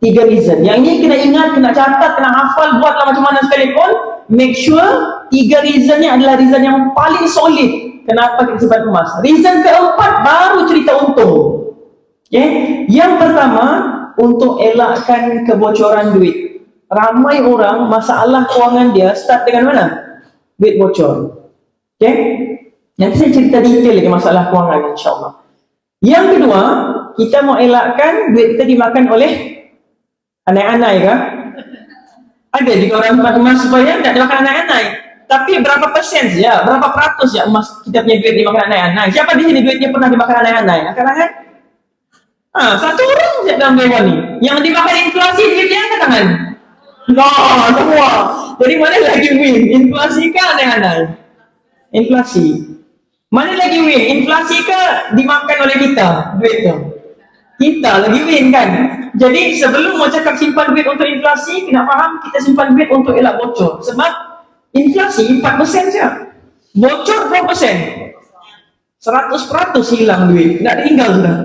3 reason. Yang ni kena ingat, kena catat, kena hafal, buatlah macam mana sekalipun. Make sure 3 reason ni adalah reason yang paling solid kenapa kita simpan emas. Reason keempat baru cerita untung. Okay? Yang pertama, untuk elakkan kebocoran duit. Ramai orang masalah kewangan dia start dengan mana? Duit bocor. Okay? Nanti saya cerita detail lagi masalah kewangan, insyaAllah. Yang kedua, kita mau elakkan duit kita dimakan oleh anai-anai kah? Ada juga orang simpan emas supaya tidak dimakan anai-anai. Tapi berapa persen saja, berapa peratus ya emas kita punya duit dimakan anai-anai? Siapa di sini duitnya pernah dimakan anai-anai? Angkat-angkat. Satu orang saja dalam dewan ni. Yang dimakan inflasi duitnya angkat tangan. Nah, semua. Jadi mana lagi win? Inflasi ke anai-anai? Inflasi. Mana lagi win? Inflasi ke dimakan oleh kita duitnya? Kita lagi win kan? Jadi sebelum mau cakap simpan duit untuk inflasi, kena faham kita simpan duit untuk elak bocor. Sebab inflasi 4% saja. Bocor berapa persen? 100% hilang duit. Tak tinggal sudah.